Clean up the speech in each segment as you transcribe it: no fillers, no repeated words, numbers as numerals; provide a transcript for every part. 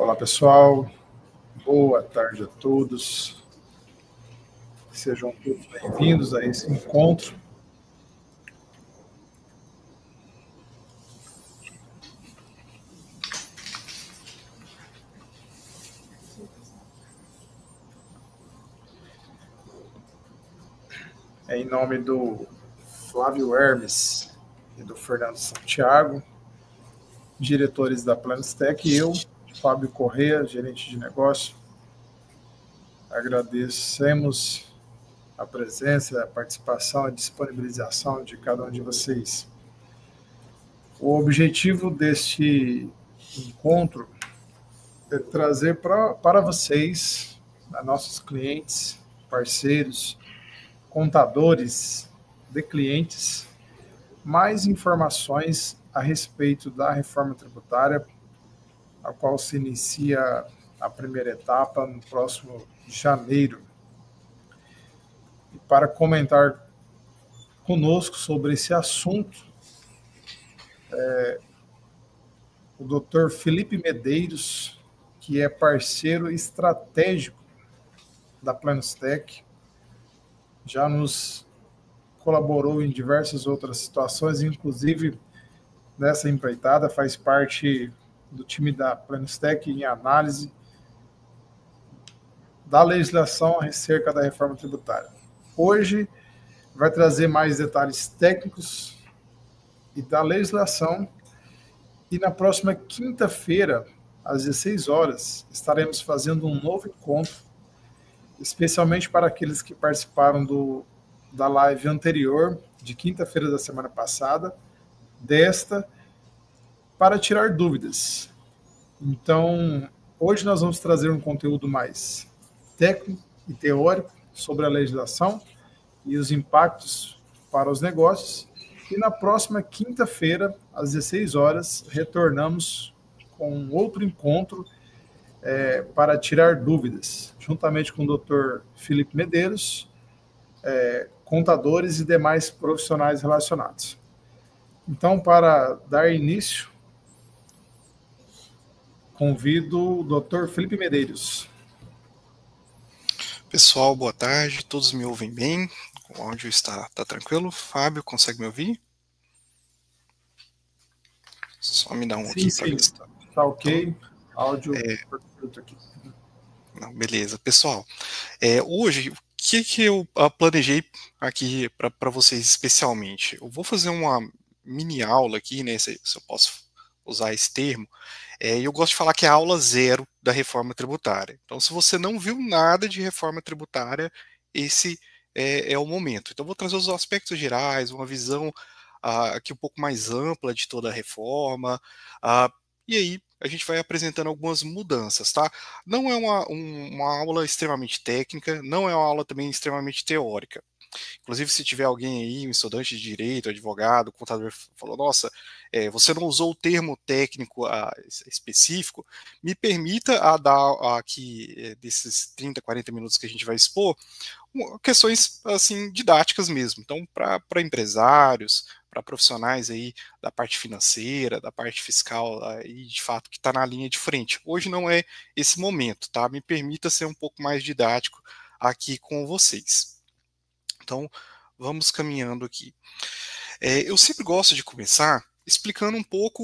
Olá, pessoal. Boa tarde a todos. Sejam todos bem-vindos a esse encontro. Em nome do Flávio Hermes e do Fernando Santiago, diretores da Planestec, e eu, Fábio Corrêa, gerente de negócio, agradecemos a presença, a participação, a disponibilização de cada um de vocês. O objetivo deste encontro é trazer para vocês, nossos clientes, parceiros, contadores de clientes, mais informações a respeito da reforma tributária, a qual se inicia a primeira etapa no próximo janeiro. E para comentar conosco sobre esse assunto, o Dr. Felipe Medeiros, que é parceiro estratégico da Planestec, já nos colaborou em diversas outras situações, inclusive nessa empreitada, faz parte do time da Planestec em análise da legislação acerca da reforma tributária. Hoje vai trazer mais detalhes técnicos e da legislação, e na próxima quinta-feira, às 16 horas, estaremos fazendo um novo encontro, especialmente para aqueles que participaram da live anterior, de quinta-feira da semana passada, desta, para tirar dúvidas. Então, hoje nós vamos trazer um conteúdo mais técnico e teórico sobre a legislação e os impactos para os negócios. E na próxima quinta-feira, às 16 horas, retornamos com outro encontro para tirar dúvidas, juntamente com o Dr. Felipe Medeiros, contadores e demais profissionais relacionados. Então, para dar início, convido o Dr. Felipe Medeiros. Pessoal, boa tarde, todos me ouvem bem? O áudio está tranquilo? Fábio, consegue me ouvir? Só me dá um aqui para ver se está ok. Então, áudio perfeito aqui. Não, beleza. Pessoal, hoje, o que eu planejei aqui para vocês especialmente? Eu vou fazer uma mini aula aqui, né, se eu posso usar esse termo, e eu gosto de falar que é a aula zero da reforma tributária. Então, se você não viu nada de reforma tributária, esse é o momento. Então, eu vou trazer os aspectos gerais, uma visão aqui um pouco mais ampla de toda a reforma, e aí a gente vai apresentando algumas mudanças, tá? Não é uma aula extremamente técnica, não é uma aula também extremamente teórica. Inclusive, se tiver alguém aí, um estudante de direito, advogado, contador, falou, nossa, você não usou o termo técnico específico, me permita dar aqui, desses 30, 40 minutos que a gente vai expor, questões assim didáticas mesmo. Então, para empresários, para profissionais aí da parte financeira, da parte fiscal, e de fato que está na linha de frente. Hoje não é esse momento, tá? Me permita ser um pouco mais didático aqui com vocês. Então, vamos caminhando aqui. Eu sempre gosto de começar explicando um pouco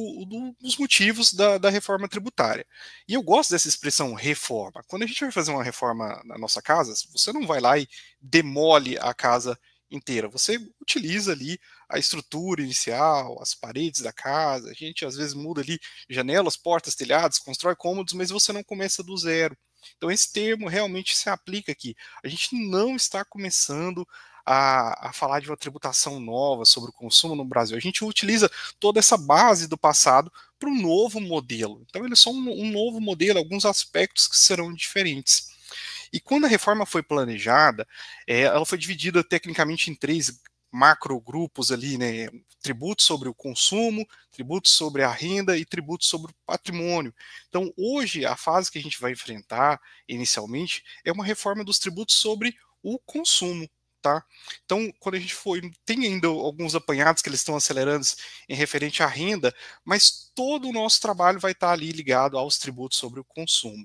dos motivos da reforma tributária. E eu gosto dessa expressão reforma. Quando a gente vai fazer uma reforma na nossa casa, você não vai lá e demole a casa inteira. Você utiliza ali a estrutura inicial, as paredes da casa. A gente às vezes muda ali janelas, portas, telhados, constrói cômodos, mas você não começa do zero. Então esse termo realmente se aplica aqui. A gente não está começando a falar de uma tributação nova sobre o consumo no Brasil. A gente utiliza toda essa base do passado para um novo modelo. Então, ele é só um novo modelo, alguns aspectos que serão diferentes. E quando a reforma foi planejada, ela foi dividida tecnicamente em 3 macrogrupos ali, né? Tributos sobre o consumo, tributos sobre a renda e tributos sobre o patrimônio. Então, hoje, a fase que a gente vai enfrentar inicialmente é uma reforma dos tributos sobre o consumo. tá? Então, quando a gente for, tem ainda alguns apanhados que eles estão acelerando em referente à renda, mas todo o nosso trabalho vai estar ali ligado aos tributos sobre o consumo.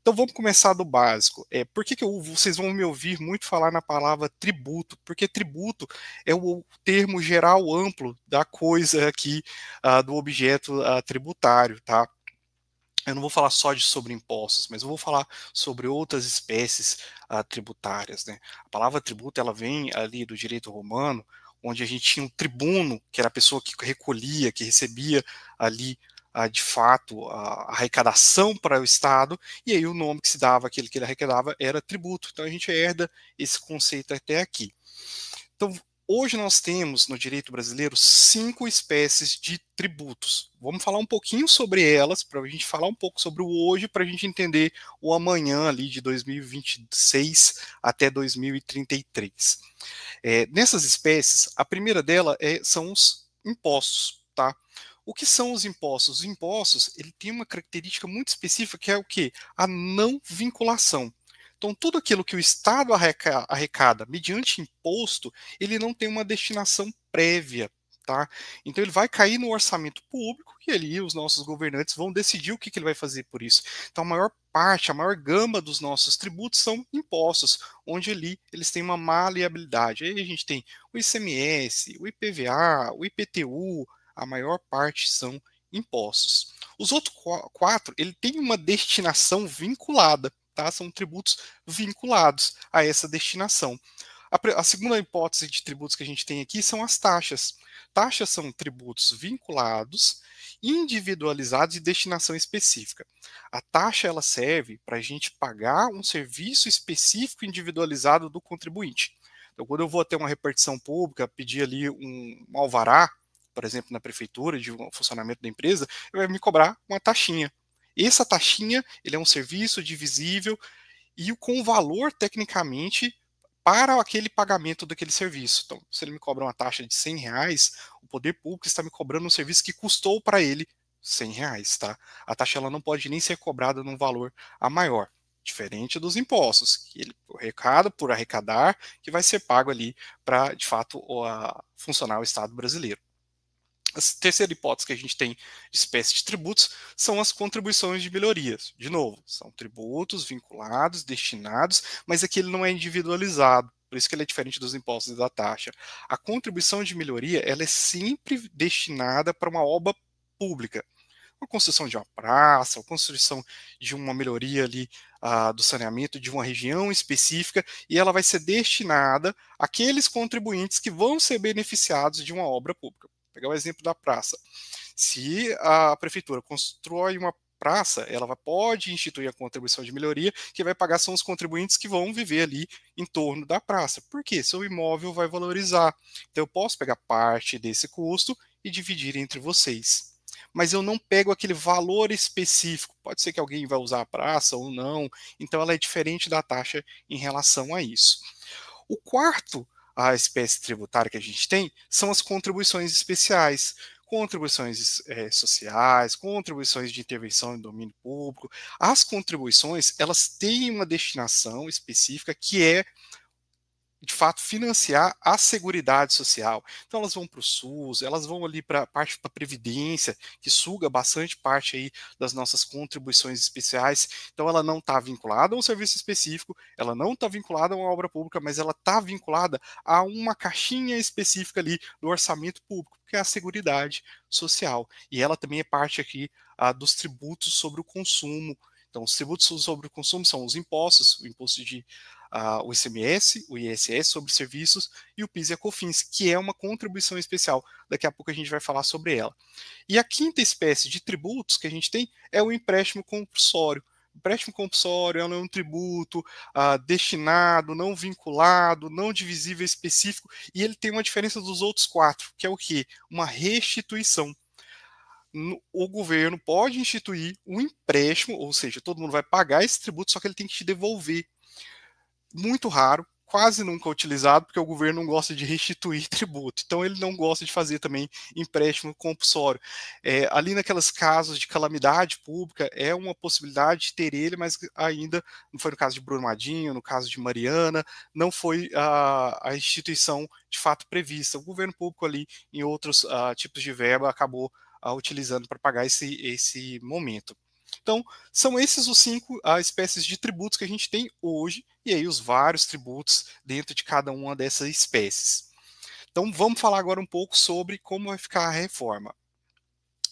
Então vamos começar do básico. Por que vocês vão me ouvir muito falar na palavra tributo? Porque tributo é o termo geral amplo da coisa aqui, do objeto tributário, tá? Eu não vou falar só sobre impostos, mas eu vou falar sobre outras espécies tributárias, né? A palavra tributo, ela vem ali do direito romano, onde a gente tinha um tribuno, que era a pessoa que recolhia, que recebia ali, de fato, a arrecadação para o Estado, e aí o nome que se dava àquele que ele arrecadava era tributo. Então a gente herda esse conceito até aqui. Então, hoje nós temos no direito brasileiro 5 espécies de tributos. Vamos falar um pouquinho sobre elas, para a gente falar um pouco sobre o hoje, para a gente entender o amanhã ali de 2026 até 2033. Nessas espécies, a primeira dela são os impostos, tá? O que são os impostos? Os impostos, ele tem uma característica muito específica, que é o quê? A não vinculação. Então, tudo aquilo que o Estado arrecada mediante imposto, ele não tem uma destinação prévia, tá? Então, ele vai cair no orçamento público e ali os nossos governantes vão decidir o que ele vai fazer por isso. Então, a maior parte, a maior gama dos nossos tributos são impostos, onde ali eles têm uma maleabilidade. Aí a gente tem o ICMS, o IPVA, o IPTU, a maior parte são impostos. Os outros 4, ele tem uma destinação vinculada. Tá? São tributos vinculados a essa destinação. A segunda hipótese de tributos que a gente tem aqui são as taxas. Taxas são tributos vinculados, individualizados e destinação específica. A taxa ela serve para a gente pagar um serviço específico individualizado do contribuinte. Então, quando eu vou ter uma repartição pública, pedir ali um alvará, por exemplo, na prefeitura, de um funcionamento da empresa, ele vai me cobrar uma taxinha. Essa taxinha, ele é um serviço divisível e com valor, tecnicamente, para aquele pagamento daquele serviço. Então, se ele me cobra uma taxa de R$ 100, o poder público está me cobrando um serviço que custou para ele R$ 100, tá? A taxa ela não pode nem ser cobrada num valor a maior, diferente dos impostos, que ele arrecada por arrecadar, que vai ser pago ali para, de fato, funcionar o Estado brasileiro. A terceira hipótese que a gente tem de espécie de tributos são as contribuições de melhorias. De novo, são tributos vinculados, destinados, mas aqui ele não é individualizado, por isso que ele é diferente dos impostos e da taxa. A contribuição de melhoria ela é sempre destinada para uma obra pública. A construção de uma praça, a construção de uma melhoria ali do saneamento de uma região específica, e ela vai ser destinada àqueles contribuintes que vão ser beneficiados de uma obra pública. Vou pegar o exemplo da praça. Se a prefeitura constrói uma praça, ela pode instituir a contribuição de melhoria, que vai pagar são os contribuintes que vão viver ali em torno da praça. Por quê? Seu imóvel vai valorizar. Então eu posso pegar parte desse custo e dividir entre vocês. Mas eu não pego aquele valor específico. Pode ser que alguém vai usar a praça ou não. Então ela é diferente da taxa em relação a isso. O quarto, a espécie tributária que a gente tem, são as contribuições especiais. Contribuições sociais, contribuições de intervenção em domínio público. As contribuições, elas têm uma destinação específica que é de fato financiar a Seguridade Social. Então elas vão para o SUS, elas vão ali para a parte da Previdência, que suga bastante parte aí das nossas contribuições especiais. Então ela não está vinculada a um serviço específico, ela não está vinculada a uma obra pública, mas ela está vinculada a uma caixinha específica ali do orçamento público, que é a Seguridade Social. E ela também é parte aqui dos tributos sobre o consumo. Então os tributos sobre o consumo são os impostos, o imposto de o ICMS, o ISS sobre serviços e o PIS e a COFINS, que é uma contribuição especial. Daqui a pouco a gente vai falar sobre ela. E a quinta espécie de tributos que a gente tem é o empréstimo compulsório. O empréstimo compulsório é um tributo destinado, não vinculado, não divisível específico, e ele tem uma diferença dos outros 4, que é o quê? Uma restituição. O governo pode instituir um empréstimo, ou seja, todo mundo vai pagar esse tributo, só que ele tem que te devolver. Muito raro, quase nunca utilizado, porque o governo não gosta de restituir tributo. Então, ele não gosta de fazer também empréstimo compulsório. Ali naqueles casos de calamidade pública, é uma possibilidade de ter ele, mas ainda não foi no caso de Brumadinho, no caso de Mariana, não foi a instituição de fato prevista. O governo público ali, em outros tipos de verba, acabou utilizando para pagar esse momento. Então, são esses os 5 espécies de tributos que a gente tem hoje, e aí os vários tributos dentro de cada uma dessas espécies. Então, vamos falar agora um pouco sobre como vai ficar a reforma.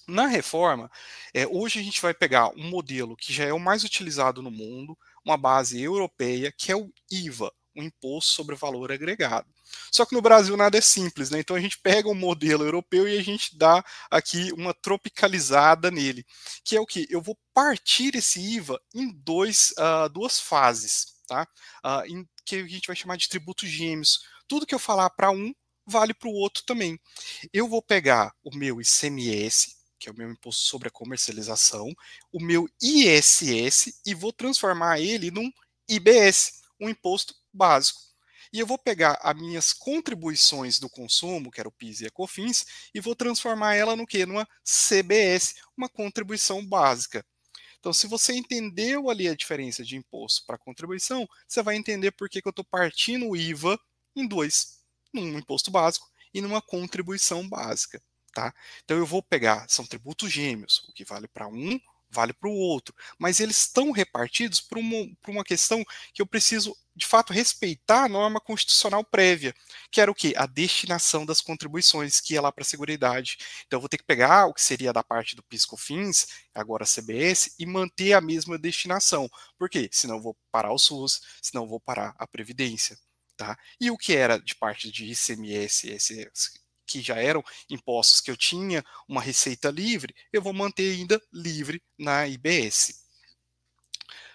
Na reforma, hoje a gente vai pegar um modelo que já é o mais utilizado no mundo, uma base europeia, que é o IVA, o Imposto sobre o Valor Agregado. Só que no Brasil nada é simples, né? Então a gente pega um modelo europeu e a gente dá aqui uma tropicalizada nele, que é o que? Eu vou partir esse IVA em duas fases, tá? Que a gente vai chamar de tributos gêmeos. Tudo que eu falar para um, vale para o outro também. Eu vou pegar o meu ICMS, que é o meu imposto sobre a comercialização, o meu ISS e vou transformar ele num IBS, um imposto básico. E eu vou pegar as minhas contribuições do consumo, que era o PIS e a COFINS, e vou transformar ela no quê? Numa CBS, uma contribuição básica. Então, se você entendeu ali a diferença de imposto para contribuição, você vai entender por que eu estou partindo o IVA em dois, num imposto básico e numa contribuição básica. Tá? Então eu vou pegar, são tributos gêmeos, o que vale para um, vale para o outro, mas eles estão repartidos por uma questão que eu preciso, de fato, respeitar a norma constitucional prévia, que era o quê? A destinação das contribuições, que ia lá para a Seguridade. Então eu vou ter que pegar o que seria da parte do PIS/COFINS, agora a CBS, e manter a mesma destinação. Por quê? Senão eu vou parar o SUS, senão eu vou parar a Previdência. Tá? E o que era de parte de ICMS, que já eram impostos que eu tinha uma receita livre, eu vou manter ainda livre na IBS.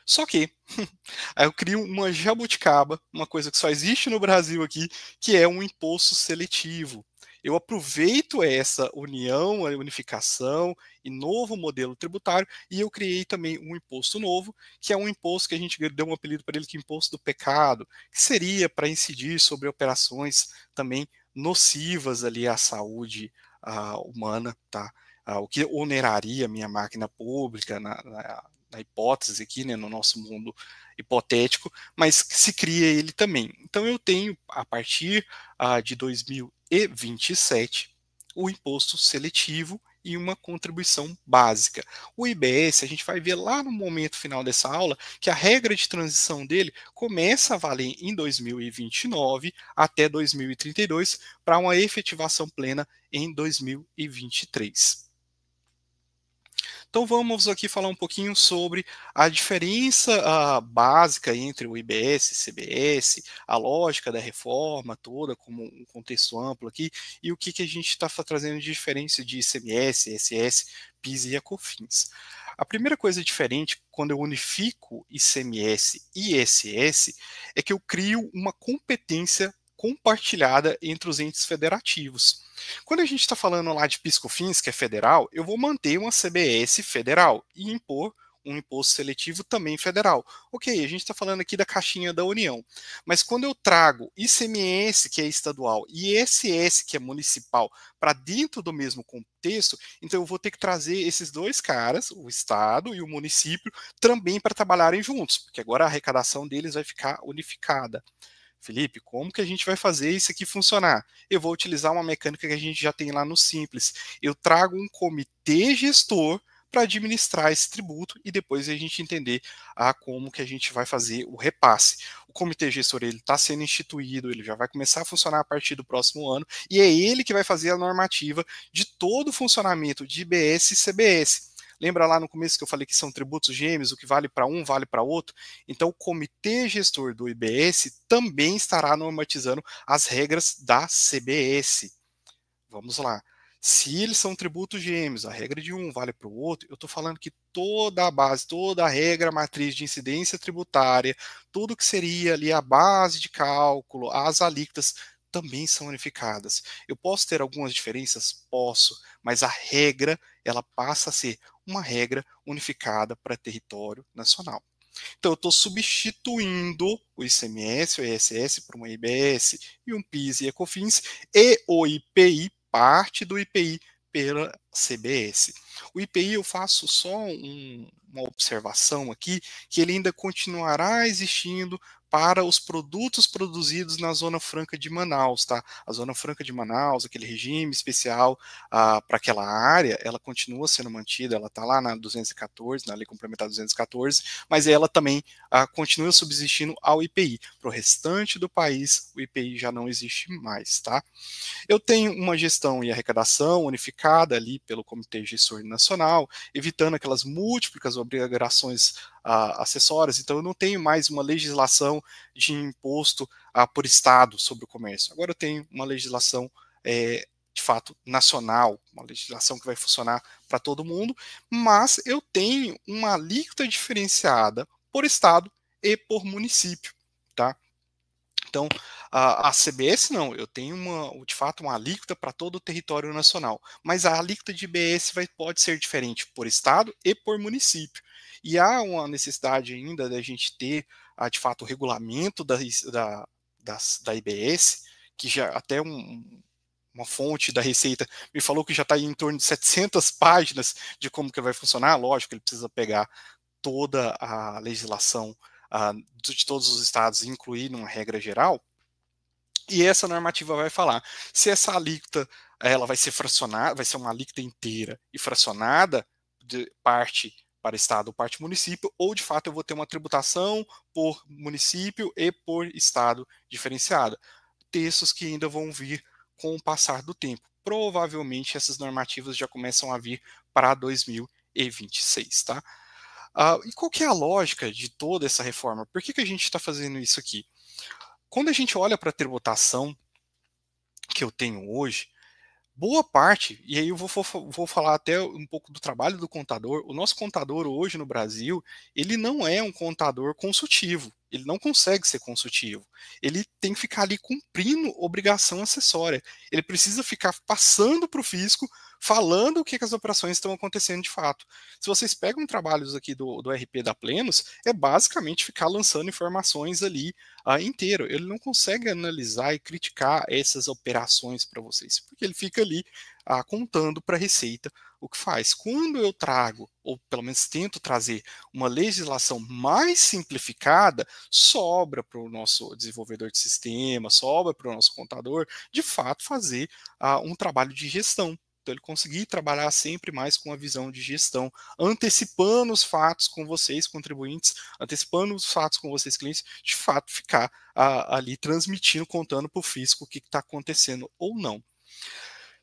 Só que aí eu crio uma jabuticaba, uma coisa que só existe no Brasil aqui, que é um imposto seletivo. Eu aproveito essa união, a unificação e novo modelo tributário, e eu criei também um imposto novo, que é um imposto que a gente deu um apelido para ele, que é imposto do pecado, que seria para incidir sobre operações também nocivas ali à saúde humana, tá? O que oneraria a minha máquina pública na hipótese aqui, né, no nosso mundo hipotético, mas se cria ele também. Então eu tenho, a partir de 2027, o imposto seletivo e uma contribuição básica. O IBS, a gente vai ver lá no momento final dessa aula, que a regra de transição dele começa a valer em 2029 até 2032, para uma efetivação plena em 2023. Então vamos aqui falar um pouquinho sobre a diferença básica entre o IBS e CBS, a lógica da reforma toda, como um contexto amplo aqui, e o que a gente está trazendo de diferença de ICMS, ISS, PIS e COFINS. A primeira coisa diferente quando eu unifico ICMS e ISS é que eu crio uma competência compartilhada entre os entes federativos. Quando a gente está falando lá de PIS/COFINS, que é federal, eu vou manter uma CBS federal e impor um imposto seletivo também federal. Ok, a gente está falando aqui da caixinha da União. Mas quando eu trago ICMS, que é estadual, e ISS, que é municipal, para dentro do mesmo contexto, então eu vou ter que trazer esses dois caras, o Estado e o município, também para trabalharem juntos, porque agora a arrecadação deles vai ficar unificada. Felipe, como que a gente vai fazer isso aqui funcionar? Eu vou utilizar uma mecânica que a gente já tem lá no Simples. Eu trago um comitê gestor para administrar esse tributo e depois a gente entender como que a gente vai fazer o repasse. O comitê gestor ele está sendo instituído, ele já vai começar a funcionar a partir do próximo ano e é ele que vai fazer a normativa de todo o funcionamento de IBS e CBS. Lembra lá no começo que eu falei que são tributos gêmeos, o que vale para um vale para outro? Então, o comitê gestor do IBS também estará normatizando as regras da CBS. Vamos lá. Se eles são tributos gêmeos, a regra de um vale para o outro, eu estou falando que toda a base, toda a regra matriz de incidência tributária, tudo que seria ali a base de cálculo, as alíquotas, também são unificadas. Eu posso ter algumas diferenças? Posso, mas a regra, ela passa a ser uma regra unificada para território nacional. Então, eu estou substituindo o ICMS, o ISS por uma IBS e um PIS e ECOFINS e o IPI, parte do IPI, pela CBS. O IPI eu faço só uma observação aqui, que ele ainda continuará existindo para os produtos produzidos na Zona Franca de Manaus, tá? A Zona Franca de Manaus, aquele regime especial para aquela área, ela continua sendo mantida, ela está lá na 214, na Lei Complementar 214, mas ela também continua subsistindo ao IPI. Para o restante do país, o IPI já não existe mais, tá? Eu tenho uma gestão e arrecadação unificada ali pelo Comitê Gestor Nacional, evitando aquelas múltiplas obrigações acessórias, então eu não tenho mais uma legislação de imposto por estado sobre o comércio. Agora eu tenho uma legislação de fato nacional, uma legislação que vai funcionar para todo mundo, mas eu tenho uma alíquota diferenciada por estado e por município, tá? Então, a CBS não, eu tenho de fato uma alíquota para todo o território nacional, mas a alíquota de IBS pode ser diferente por estado e por município. E há uma necessidade ainda da gente ter, de fato, o regulamento da IBS, que já até uma fonte da Receita me falou que já está em torno de 700 páginas de como que vai funcionar. Lógico, ele precisa pegar toda a legislação de todos os estados e incluir numa regra geral, e essa normativa vai falar se essa alíquota ela vai ser fracionada, vai ser uma alíquota inteira e fracionada de parte para estado ou parte município, ou de fato eu vou ter uma tributação por município e por estado diferenciada. Textos que ainda vão vir com o passar do tempo. Provavelmente essas normativas já começam a vir para 2026, tá? E qual que é a lógica de toda essa reforma? Por que a gente está fazendo isso aqui? Quando a gente olha para a tributação que eu tenho hoje, boa parte, e aí eu vou falar até um pouco do trabalho do contador, o nosso contador hoje no Brasil, ele não é um contador consultivo, ele não consegue ser consultivo, ele tem que ficar ali cumprindo obrigação acessória, ele precisa ficar passando para o fisco, falando o que as operações estão acontecendo de fato. Se vocês pegam trabalhos aqui do RP da Plenos, é basicamente ficar lançando informações ali inteiro, ele não consegue analisar e criticar essas operações para vocês, porque ele fica ali contando para a Receita o que faz. Quando eu trago, ou pelo menos tento trazer, uma legislação mais simplificada, sobra para o nosso desenvolvedor de sistema, sobra para o nosso contador, de fato, fazer um trabalho de gestão. Então, ele conseguir trabalhar sempre mais com a visão de gestão, antecipando os fatos com vocês, contribuintes, antecipando os fatos com vocês, clientes, de fato ficar ali transmitindo, contando para o fisco o que está acontecendo ou não.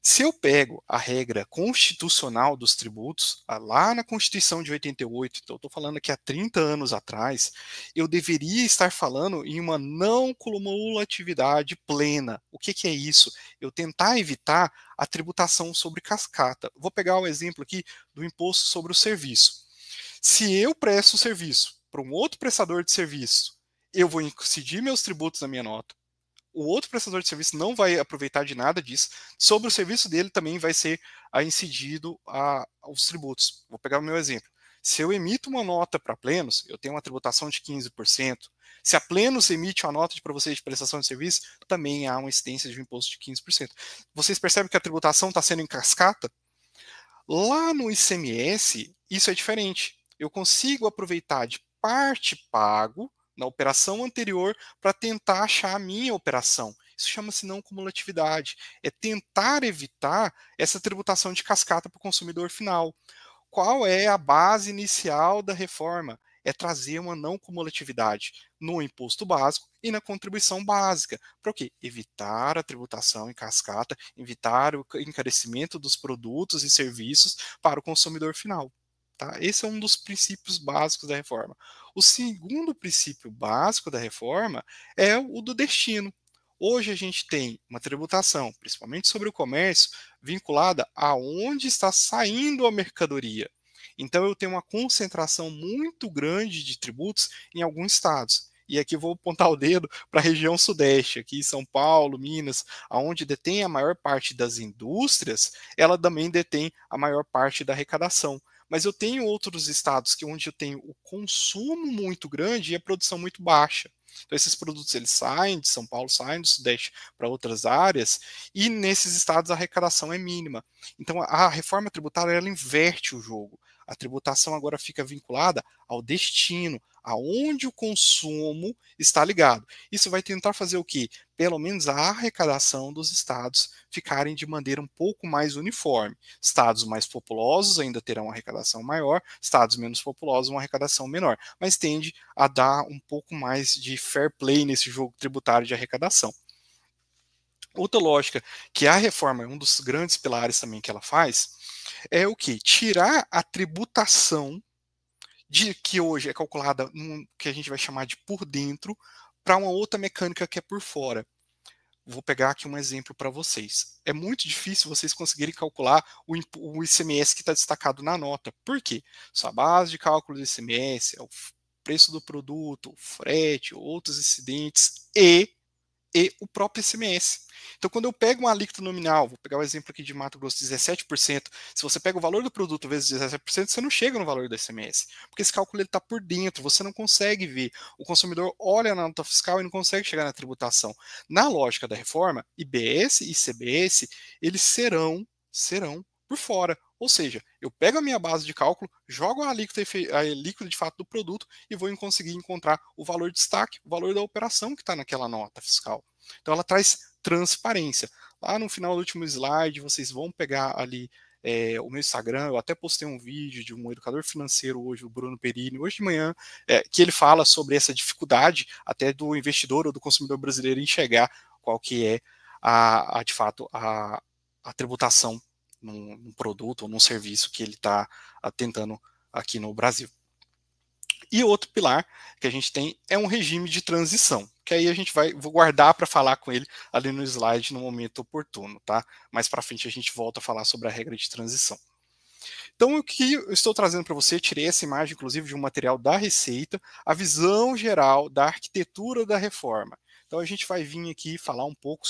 Se eu pego a regra constitucional dos tributos, lá na Constituição de 88, então eu estou falando aqui há 30 anos atrás, eu deveria estar falando em uma não cumulatividade plena. O que é isso? Eu tentar evitar a tributação sobre cascata. Vou pegar o exemplo aqui do imposto sobre o serviço. Se eu presto o serviço para um outro prestador de serviço, eu vou incidir meus tributos na minha nota. O outro prestador de serviço não vai aproveitar de nada disso. Sobre o serviço dele também vai ser incidido os tributos. Vou pegar o meu exemplo. Se eu emito uma nota para a Plenos, eu tenho uma tributação de 15%. Se a Plenos emite uma nota para vocês de prestação de serviço, também há uma incidência de um imposto de 15%. Vocês percebem que a tributação está sendo em cascata? Lá no ICMS, isso é diferente. Eu consigo aproveitar de parte pago na operação anterior para tentar achar a minha operação. Isso chama-se não cumulatividade. É tentar evitar essa tributação de cascata para o consumidor final. Qual é a base inicial da reforma? É trazer uma não cumulatividade no imposto básico e na contribuição básica. Para o quê? Evitar a tributação em cascata, evitar o encarecimento dos produtos e serviços para o consumidor final. Tá? Esse é um dos princípios básicos da reforma. O segundo princípio básico da reforma é o do destino. Hoje a gente tem uma tributação, principalmente sobre o comércio, vinculada a onde está saindo a mercadoria. Então eu tenho uma concentração muito grande de tributos em alguns estados. E aqui vou apontar o dedo para a região sudeste, aqui São Paulo, Minas, onde detém a maior parte das indústrias, ela também detém a maior parte da arrecadação. Mas eu tenho outros estados onde eu tenho o consumo muito grande e a produção muito baixa. Então esses produtos eles saem de São Paulo, saem do Sudeste para outras áreas, e nesses estados a arrecadação é mínima. Então a reforma tributária ela inverte o jogo. A tributação agora fica vinculada ao destino, aonde o consumo está ligado. Isso vai tentar fazer o quê? Pelo menos a arrecadação dos estados ficarem de maneira um pouco mais uniforme. Estados mais populosos ainda terão uma arrecadação maior, estados menos populosos uma arrecadação menor, mas tende a dar um pouco mais de fair play nesse jogo tributário de arrecadação. Outra lógica que a reforma é um dos grandes pilares também que ela faz é o que? Tirar a tributação de que hoje é calculada que a gente vai chamar de por dentro para uma outra mecânica que é por fora. Vou pegar aqui um exemplo para vocês. É muito difícil vocês conseguirem calcular o ICMS que está destacado na nota. Por quê? Sua base de cálculo do ICMS é o preço do produto, o frete, outros incidentes e o próprio ICMS. Então, quando eu pego uma alíquota nominal, vou pegar o exemplo aqui de Mato Grosso, 17%, se você pega o valor do produto vezes 17%, você não chega no valor do ICMS, porque esse cálculo está por dentro, você não consegue ver. O consumidor olha na nota fiscal e não consegue chegar na tributação. Na lógica da reforma, IBS e ICBS, eles serão por fora. Ou seja, eu pego a minha base de cálculo, jogo a alíquota de fato do produto e vou conseguir encontrar o valor de destaque, o valor da operação que está naquela nota fiscal. Então ela traz transparência. Lá no final do último slide, vocês vão pegar ali o meu Instagram, eu até postei um vídeo de um educador financeiro hoje, o Bruno Perini, hoje de manhã, que ele fala sobre essa dificuldade até do investidor ou do consumidor brasileiro enxergar qual que é de fato a tributação num produto ou num serviço que ele está tentando aqui no Brasil. E outro pilar que a gente tem é um regime de transição, que aí a gente vou guardar para falar com ele ali no slide no momento oportuno, tá? Mais para frente a gente volta a falar sobre a regra de transição. Então, o que eu estou trazendo para você, tirei essa imagem, inclusive, de um material da Receita, a visão geral da arquitetura da reforma. Então, a gente vai vir aqui falar um pouco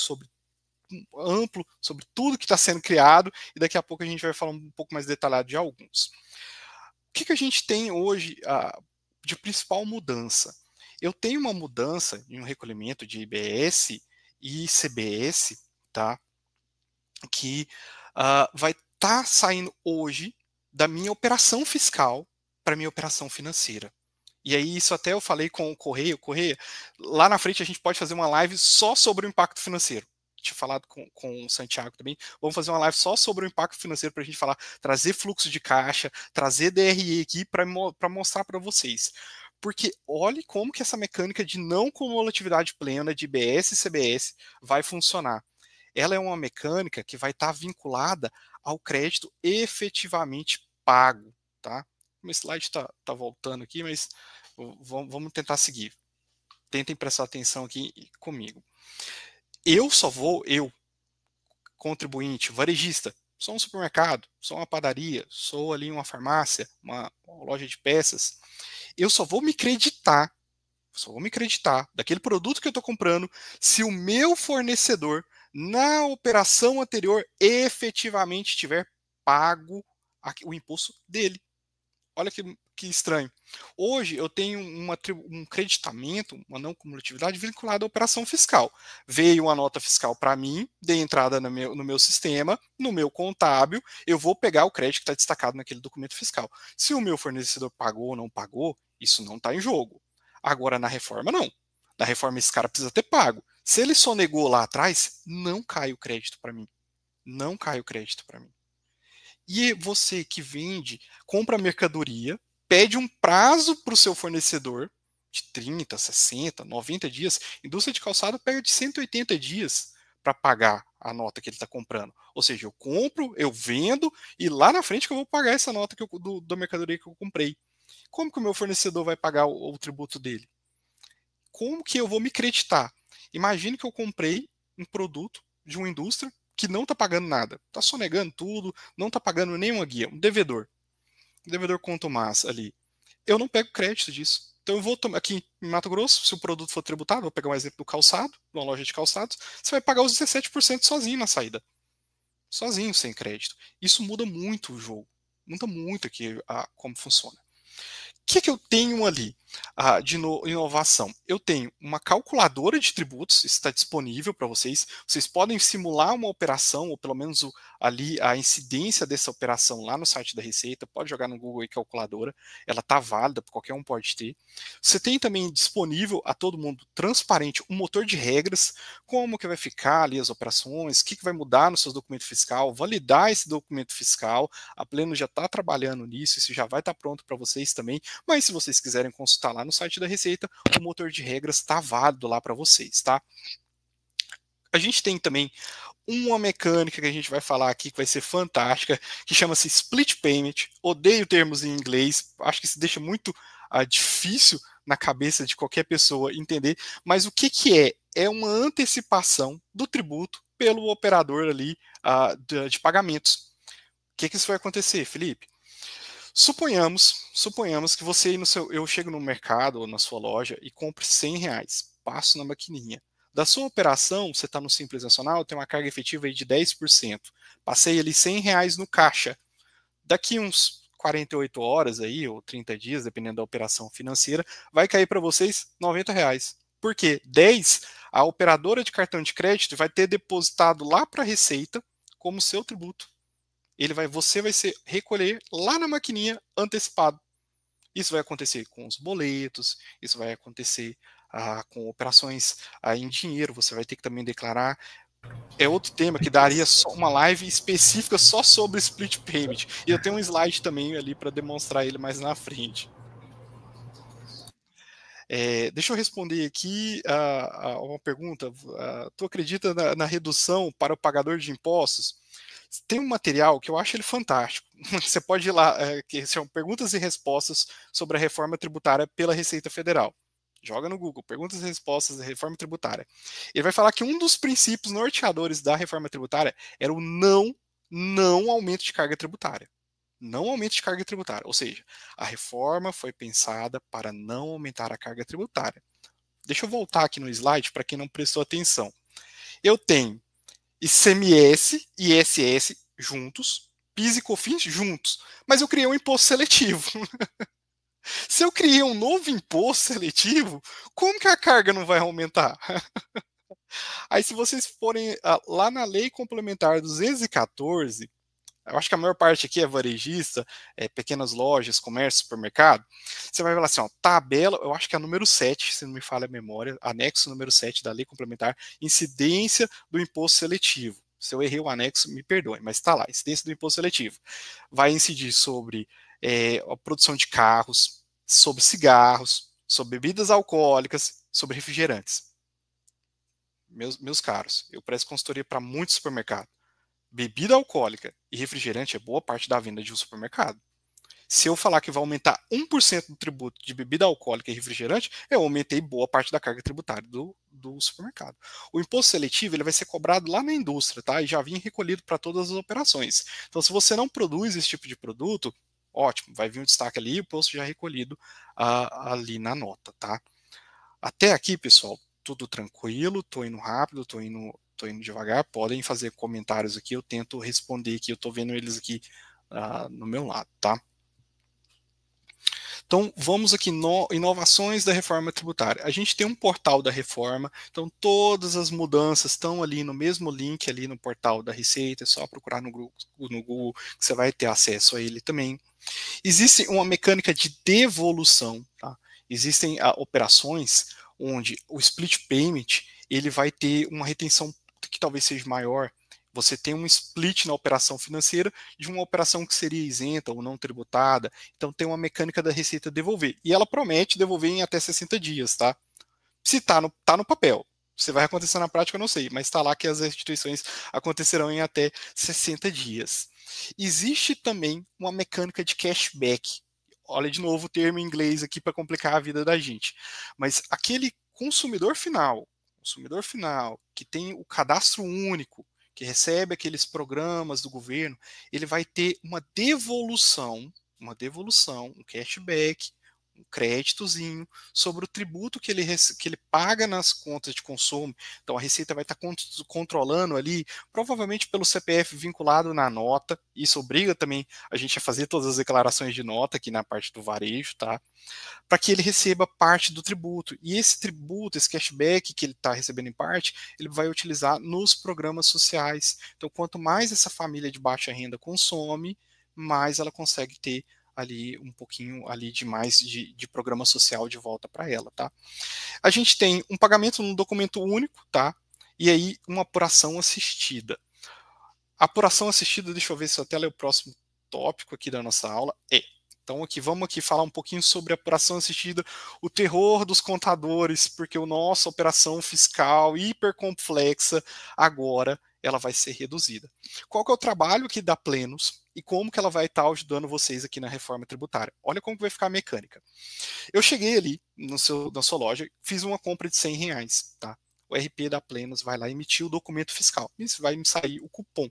amplo sobre tudo que está sendo criado e daqui a pouco a gente vai falar um pouco mais detalhado de alguns. O que a gente tem hoje de principal mudança? Eu tenho uma mudança em um recolhimento de IBS e CBS, tá? Que vai estar saindo hoje da minha operação fiscal para minha operação financeira. E aí, isso até eu falei com o Correia. Lá na frente a gente pode fazer uma live só sobre o impacto financeiro. Tinha falado com o Santiago também. Vamos fazer uma live só sobre o impacto financeiro para a gente falar, trazer fluxo de caixa, trazer DRE aqui para mostrar para vocês. Porque olhe como que essa mecânica de não cumulatividade plena de IBS e CBS vai funcionar. Ela é uma mecânica que vai estar vinculada ao crédito efetivamente pago, tá? O slide está voltando aqui, mas vamos tentar seguir. Tentem prestar atenção aqui comigo. Eu, contribuinte, varejista, sou um supermercado, sou uma padaria, sou ali uma farmácia, uma loja de peças, eu só vou me creditar daquele produto que eu estou comprando se o meu fornecedor, na operação anterior, efetivamente tiver pago o imposto dele. Olha que estranho. Hoje eu tenho um creditamento, uma não cumulatividade vinculada à operação fiscal. Veio uma nota fiscal para mim, dei entrada no meu sistema, no meu contábil, eu vou pegar o crédito que está destacado naquele documento fiscal. Se o meu fornecedor pagou ou não pagou, isso não está em jogo. Agora, na reforma, não. Na reforma, esse cara precisa ter pago. Se ele sonegou lá atrás, não cai o crédito para mim. Não cai o crédito para mim. E você que vende, compra mercadoria, pede um prazo para o seu fornecedor de 30, 60, 90 dias. Indústria de calçado pega de 180 dias para pagar a nota que ele está comprando. Ou seja, eu compro, eu vendo e lá na frente que eu vou pagar essa nota da mercadoria que eu comprei. Como que o meu fornecedor vai pagar o tributo dele? Como que eu vou me creditar? Imagine que eu comprei um produto de uma indústria que não está pagando nada, está sonegando tudo, não está pagando nenhuma guia, um devedor contumaz ali. Eu não pego crédito disso. Então eu vou tomar aqui em Mato Grosso, se o produto for tributado, vou pegar um exemplo do calçado, de uma loja de calçados, você vai pagar os 17% sozinho na saída. Sozinho, sem crédito. Isso muda muito o jogo. muda muito aqui como funciona. O que eu tenho ali de inovação? Eu tenho uma calculadora de tributos, isso está disponível para vocês. Vocês podem simular uma operação, ou pelo menos ali a incidência dessa operação lá no site da Receita. Pode jogar no Google aí calculadora, ela está válida, qualquer um pode ter. Você tem também disponível a todo mundo transparente um motor de regras, como que vai ficar ali as operações, o que vai mudar no seu documento fiscal, validar esse documento fiscal. A Pleno já está trabalhando nisso, isso já vai estar pronto para vocês também. Mas se vocês quiserem consultar lá no site da Receita, o motor de regras está válido lá para vocês, tá? A gente tem também uma mecânica que a gente vai falar aqui que vai ser fantástica, que chama-se Split Payment. Odeio termos em inglês, acho que isso deixa muito difícil na cabeça de qualquer pessoa entender, mas o que é? É uma antecipação do tributo pelo operador ali de pagamentos. O que isso vai acontecer, Felipe? Suponhamos que você eu chego no mercado ou na sua loja e compre R$100, passo na maquininha. Da sua operação, você está no Simples Nacional, tem uma carga efetiva aí de 10%. Passei ali R$100 no caixa. Daqui uns 48 horas aí, ou 30 dias, dependendo da operação financeira, vai cair para vocês R$90. Por quê? 10, a operadora de cartão de crédito vai ter depositado lá para a Receita como seu tributo. Você vai recolher lá na maquininha antecipado. Isso vai acontecer com os boletos, isso vai acontecer com operações em dinheiro, você vai ter que também declarar. É outro tema que daria só uma live específica só sobre split payment. E eu tenho um slide também ali para demonstrar ele mais na frente. Deixa eu responder aqui uma pergunta. Tu acredita na redução para o pagador de impostos? Tem um material que eu acho ele fantástico. Você pode ir lá, que são perguntas e respostas sobre a reforma tributária pela Receita Federal. Joga no Google, perguntas e respostas da reforma tributária. Ele vai falar que um dos princípios norteadores da reforma tributária era o não aumento de carga tributária. Não aumento de carga tributária. Ou seja, a reforma foi pensada para não aumentar a carga tributária. Deixa eu voltar aqui no slide para quem não prestou atenção. Eu tenho ICMS e ISS juntos, PIS e COFINS juntos, mas eu criei um imposto seletivo. Se eu criei um novo imposto seletivo, como que a carga não vai aumentar? Aí se vocês forem lá na Lei Complementar 214, eu acho que a maior parte aqui é varejista, pequenas lojas, comércio, supermercado, você vai ver assim, ó, tabela, eu acho que é a número 7, se não me falha a memória, anexo número 7 da Lei Complementar, incidência do imposto seletivo. Se eu errei o anexo, me perdoe, mas está lá, incidência do imposto seletivo. Vai incidir sobre a produção de carros, sobre cigarros, sobre bebidas alcoólicas, sobre refrigerantes. Meus caros, eu presto consultoria para muitos supermercados. Bebida alcoólica e refrigerante é boa parte da venda de um supermercado. Se eu falar que vai aumentar 1% do tributo de bebida alcoólica e refrigerante, eu aumentei boa parte da carga tributária do supermercado. O imposto seletivo ele vai ser cobrado lá na indústria, tá? E já vinha recolhido para todas as operações. Então, se você não produz esse tipo de produto, ótimo, vai vir um destaque ali e o imposto já recolhido ali na nota, tá? Até aqui, pessoal, tudo tranquilo, tô indo rápido, tô indo devagar, podem fazer comentários aqui, eu tento responder aqui, eu tô vendo eles aqui no meu lado, tá? Então, vamos aqui, inovações da reforma tributária. A gente tem um portal da reforma, então todas as mudanças estão ali no mesmo link, ali no portal da Receita, é só procurar no Google que você vai ter acesso a ele também. Existe uma mecânica de devolução, tá? Existem operações onde o split payment ele vai ter uma retenção que talvez seja maior. Você tem um split na operação financeira de uma operação que seria isenta ou não tributada. Então tem uma mecânica da Receita devolver. E ela promete devolver em até 60 dias, tá? Se tá no papel. Se vai acontecer na prática, eu não sei, mas está lá que as restituições acontecerão em até 60 dias. Existe também uma mecânica de cashback. Olha de novo o termo em inglês aqui para complicar a vida da gente. Mas aquele consumidor final que tem o cadastro único, que recebe aqueles programas do governo, ele vai ter uma devolução, um cashback, um créditozinho sobre o tributo que ele paga nas contas de consumo. Então a Receita vai estar controlando ali, provavelmente pelo CPF vinculado na nota. Isso obriga também a gente a fazer todas as declarações de nota aqui na parte do varejo, tá? Para que ele receba parte do tributo. E esse tributo, esse cashback que ele está recebendo em parte, ele vai utilizar nos programas sociais. Então, quanto mais essa família de baixa renda consome, mais ela consegue ter ali um pouquinho ali de mais de programa social de volta para ela, tá? A gente tem um pagamento num documento único, tá? E aí uma apuração assistida. A apuração assistida, deixa eu ver se eu até ler o próximo tópico aqui da nossa aula, então vamos aqui falar um pouquinho sobre a apuração assistida, o terror dos contadores, porque a nossa operação fiscal hiper complexa agora ela vai ser reduzida. Qual que é o trabalho aqui da Plenos e como que ela vai estar ajudando vocês aqui na reforma tributária? Olha como que vai ficar a mecânica. Eu cheguei ali na sua loja, fiz uma compra de R$100, tá? O RP da Plenos vai lá emitir o documento fiscal. Isso vai me sair o cupom.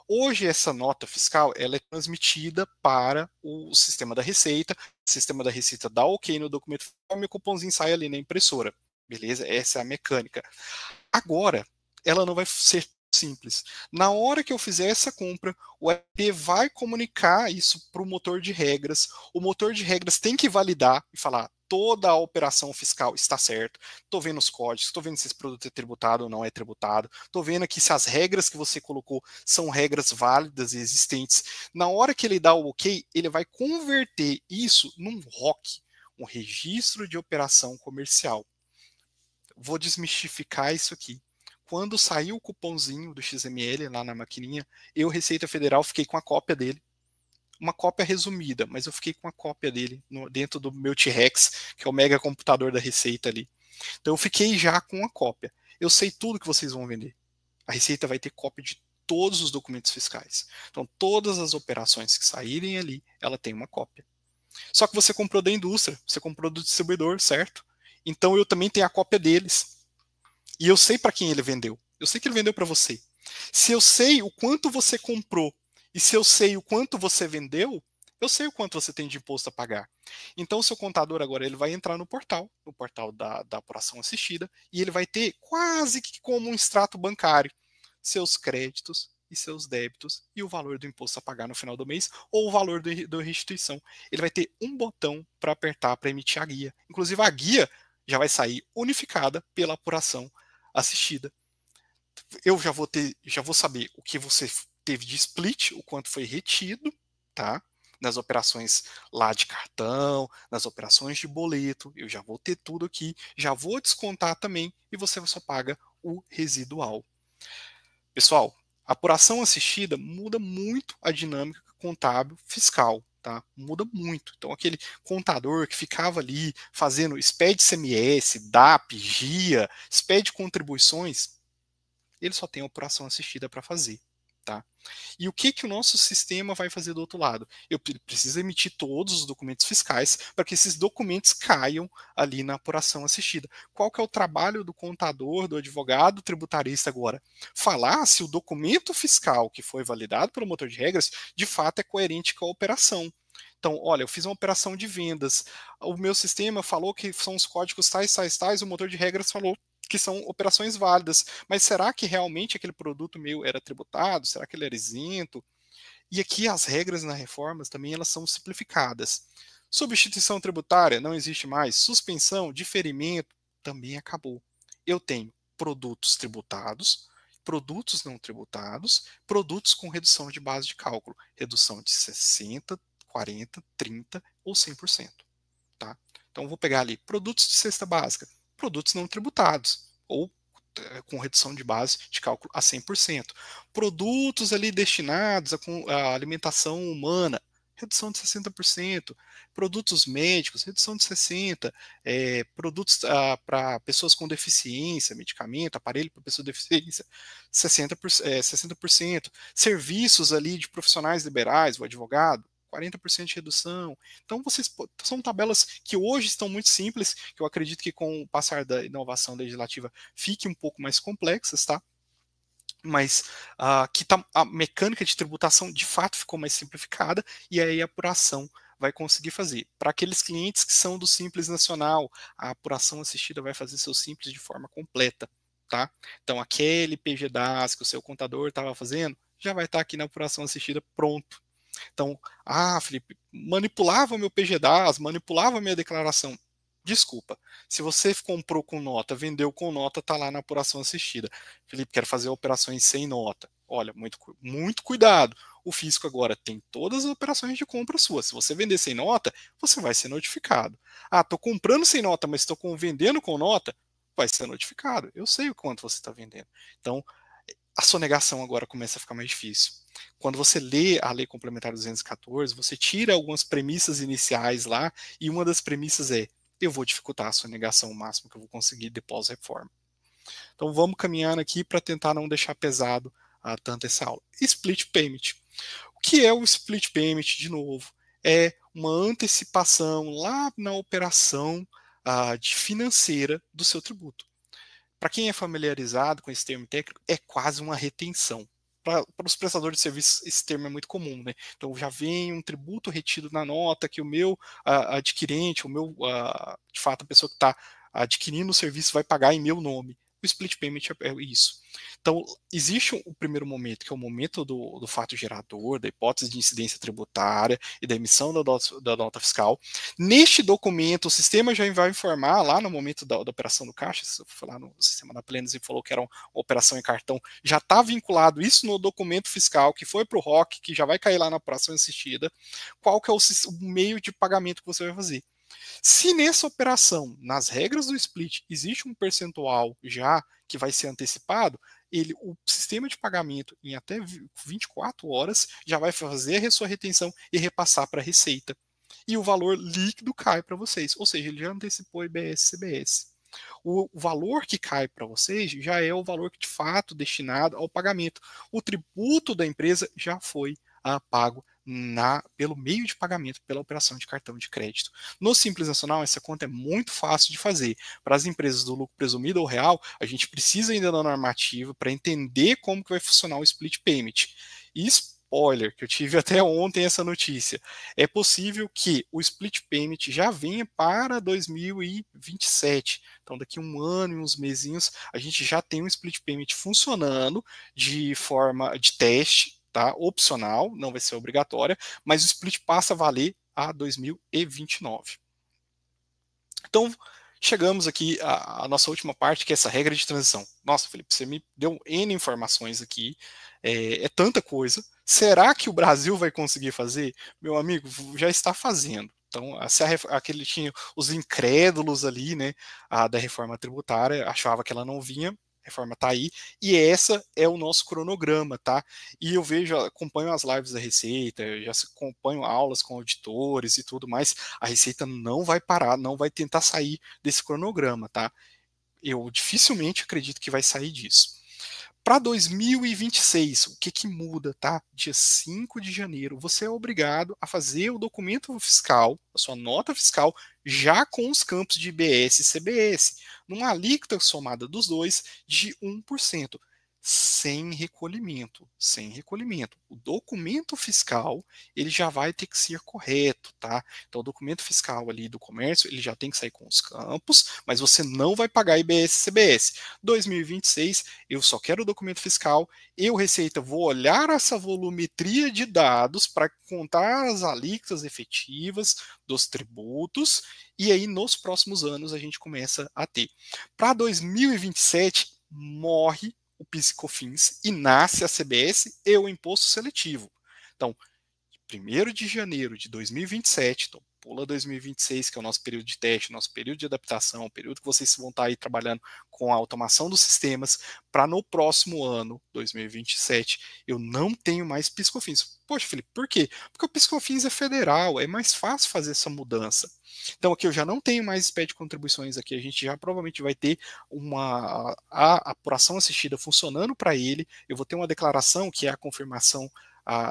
Hoje essa nota fiscal ela é transmitida para o sistema da Receita. O sistema da Receita dá OK no documento fiscal e o cupomzinho sai ali na impressora. Beleza? Essa é a mecânica. Agora, ela não vai ser simples. Na hora que eu fizer essa compra, o RP vai comunicar isso para o motor de regras. O motor de regras tem que validar e falar: toda a operação fiscal está certo. Estou vendo os códigos, estou vendo se esse produto é tributado ou não é tributado. Estou vendo aqui se as regras que você colocou são regras válidas e existentes. Na hora que ele dá o OK, ele vai converter isso num ROC, um registro de operação comercial. Vou desmistificar isso aqui. Quando saiu o cupomzinho do XML lá na maquininha, eu, Receita Federal, fiquei com a cópia dele. Uma cópia resumida, mas eu fiquei com a cópia dele dentro do meu T-Rex, que é o mega computador da Receita ali. Então eu fiquei já com a cópia. Eu sei tudo que vocês vão vender. A Receita vai ter cópia de todos os documentos fiscais. Então todas as operações que saírem ali, ela tem uma cópia. Só que você comprou da indústria, você comprou do distribuidor, certo? Então eu também tenho a cópia deles. E eu sei para quem ele vendeu. Eu sei que ele vendeu para você. Se eu sei o quanto você comprou e se eu sei o quanto você vendeu, eu sei o quanto você tem de imposto a pagar. Então o seu contador agora ele vai entrar no portal da apuração assistida, e ele vai ter quase que como um extrato bancário seus créditos e seus débitos e o valor do imposto a pagar no final do mês ou o valor da restituição. Ele vai ter um botão para apertar para emitir a guia. Inclusive a guia já vai sair unificada pela apuração assistida. Eu já vou saber o que você teve de split, o quanto foi retido, tá? Nas operações lá de cartão, nas operações de boleto, eu já vou ter tudo aqui, já vou descontar também e você só paga o residual. Pessoal, a apuração assistida muda muito a dinâmica contábil fiscal, tá? Muda muito. Então, aquele contador que ficava ali fazendo SPED CMS, DAP, GIA, SPED contribuições, ele só tem a apuração assistida para fazer, tá? E o que o nosso sistema vai fazer do outro lado? Eu preciso emitir todos os documentos fiscais para que esses documentos caiam ali na apuração assistida. Qual que é o trabalho do contador, do advogado tributarista agora? Falar se o documento fiscal que foi validado pelo motor de regras, de fato é coerente com a operação. Então, olha, eu fiz uma operação de vendas, o meu sistema falou que são os códigos tais, o motor de regras falou que são operações válidas, mas será que realmente aquele produto meu era tributado? Será que ele era isento? E aqui as regras na reforma também elas são simplificadas. Substituição tributária não existe mais, suspensão, diferimento também acabou. Eu tenho produtos tributados, produtos não tributados, produtos com redução de base de cálculo, redução de 60%, 40%, 30% ou 100%. Tá? Então, eu vou pegar ali produtos de cesta básica, produtos não tributados, ou com redução de base de cálculo a 100%. Produtos ali destinados à alimentação humana, redução de 60%. Produtos médicos, redução de 60%. Produtos para pessoas com deficiência, medicamento, aparelho para pessoa com deficiência, 60%. Serviços ali de profissionais liberais, o advogado, 40% de redução. Então, são tabelas que hoje estão muito simples, que eu acredito que com o passar da inovação legislativa fique um pouco mais complexas, tá? Mas a mecânica de tributação de fato ficou mais simplificada e aí a apuração vai conseguir fazer. Para aqueles clientes que são do Simples Nacional, a apuração assistida vai fazer seu Simples de forma completa, tá? Então, aquele PGDAS que o seu contador estava fazendo, já vai estar aqui na apuração assistida pronto. Então, Felipe, manipulava meu PGDAS, manipulava minha declaração. Desculpa, se você comprou com nota, vendeu com nota, está lá na apuração assistida. Felipe, quero fazer operações sem nota. Olha, muito cuidado. O fisco agora tem todas as operações de compra suas. Se você vender sem nota, você vai ser notificado. Estou comprando sem nota, mas estou vendendo com nota, vai ser notificado. Eu sei o quanto você está vendendo. Então, a sonegação agora começa a ficar mais difícil. Quando você lê a Lei Complementar 214, você tira algumas premissas iniciais lá, e uma das premissas é: eu vou dificultar a sonegação o máximo que eu vou conseguir de pós-reforma. Então vamos caminhando aqui para tentar não deixar pesado tanto essa aula. Split Payment. O que é o Split Payment, de novo? É uma antecipação lá na operação de financeira do seu tributo. Para quem é familiarizado com esse termo técnico, é quase uma retenção. Para os prestadores de serviços, esse termo é muito comum, né? Então já vem um tributo retido na nota que o meu adquirente, de fato, a pessoa que está adquirindo o serviço vai pagar em meu nome. O split payment é isso. Então, existe o primeiro momento, que é o momento do fato gerador, da hipótese de incidência tributária e da emissão da nota fiscal. Neste documento, o sistema já vai informar, lá no momento da operação do caixa, se eu for lá no sistema da Plenos e falou que era uma operação em cartão, já está vinculado isso no documento fiscal, que foi para o ROC, que já vai cair lá na operação assistida, qual que é o meio de pagamento que você vai fazer. Se nessa operação, nas regras do split, existe um percentual já que vai ser antecipado, o sistema de pagamento, em até 24 horas, já vai fazer a sua retenção e repassar para a Receita. E o valor líquido cai para vocês, ou seja, ele já antecipou IBS e CBS. O valor que cai para vocês já é o valor que de fato destinado ao pagamento. O tributo da empresa já foi pago pelo meio de pagamento, pela operação de cartão de crédito. No Simples Nacional, essa conta é muito fácil de fazer. Para as empresas do lucro presumido ou real, a gente precisa ainda da normativa para entender como que vai funcionar o split payment. E spoiler, que eu tive até ontem essa notícia, é possível que o split payment já venha para 2027. Então, daqui um ano e uns mesinhos, a gente já tem um split payment funcionando de forma de teste, tá? Opcional, não vai ser obrigatória, mas o split passa a valer a 2029. Então, chegamos aqui à nossa última parte, que é essa regra de transição. Nossa, Felipe, você me deu N informações aqui, é tanta coisa. Será que o Brasil vai conseguir fazer? Meu amigo, já está fazendo. Então, aquele tinha os incrédulos ali, né, da reforma tributária, achava que ela não vinha. A reforma está aí, e essa é o nosso cronograma, tá? E eu acompanho as lives da Receita, já acompanho aulas com auditores e tudo mais. A Receita não vai parar, não vai tentar sair desse cronograma, tá? Eu dificilmente acredito que vai sair disso. Para 2026, o que muda, tá? Dia 5 de janeiro, você é obrigado a fazer o documento fiscal, a sua nota fiscal, já com os campos de IBS e CBS, numa alíquota somada dos dois de 1%. Sem recolhimento, sem recolhimento. O documento fiscal, ele já vai ter que ser correto, tá? Então, o documento fiscal ali do comércio, ele já tem que sair com os campos, mas você não vai pagar IBS e CBS. 2026, eu só quero o documento fiscal, eu, Receita, vou olhar essa volumetria de dados para contar as alíquotas efetivas dos tributos, e aí, nos próximos anos, a gente começa a ter. Para 2027, morre o PIS e COFINS e nasce a CBS e o imposto seletivo. Então, 1º de janeiro de 2027, então pula 2026, que é o nosso período de teste, nosso período de adaptação, o período que vocês vão estar aí trabalhando com a automação dos sistemas, para no próximo ano, 2027, eu não tenho mais PIS e COFINS. Poxa, Felipe, por quê? Porque o PIS e COFINS é federal, é mais fácil fazer essa mudança. Então aqui eu já não tenho mais SPED de contribuições aqui, a gente já provavelmente vai ter a apuração assistida funcionando para ele, eu vou ter uma declaração que é a confirmação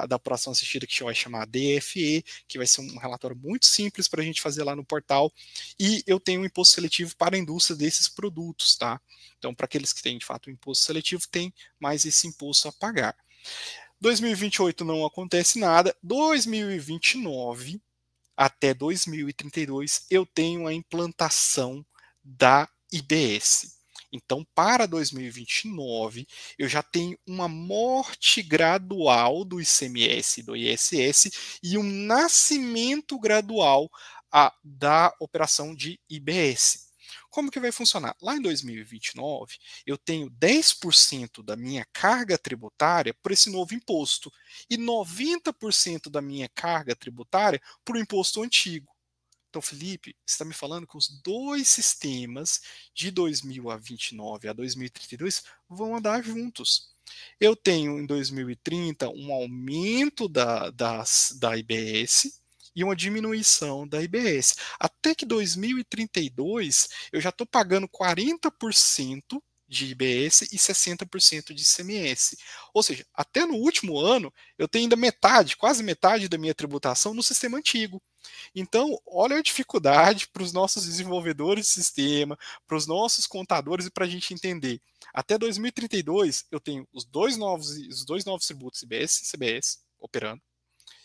da apuração assistida, que vai chamar DFE, que vai ser um relatório muito simples para a gente fazer lá no portal, e eu tenho um imposto seletivo para a indústria desses produtos, tá? Então, para aqueles que têm, de fato, o imposto seletivo, tem mais esse imposto a pagar. 2028 não acontece nada, 2029 até 2032, eu tenho a implantação da IBS. Então, para 2029, eu já tenho uma morte gradual do ICMS e do ISS e um nascimento gradual da operação de IBS. Como que vai funcionar? Lá em 2029, eu tenho 10% da minha carga tributária por esse novo imposto e 90% da minha carga tributária por o imposto antigo. Então, Felipe, você está me falando que os dois sistemas de 2029 a 2032 vão andar juntos. Eu tenho em 2030 um aumento da IBS e uma diminuição da IBS. Até que 2032 eu já estou pagando 40% de IBS e 60% de ICMS. Ou seja, até no último ano eu tenho ainda metade, quase metade da minha tributação no sistema antigo. Então, olha a dificuldade para os nossos desenvolvedores de sistema, para os nossos contadores e para a gente entender. Até 2032, eu tenho os dois novos tributos IBS e CBS operando,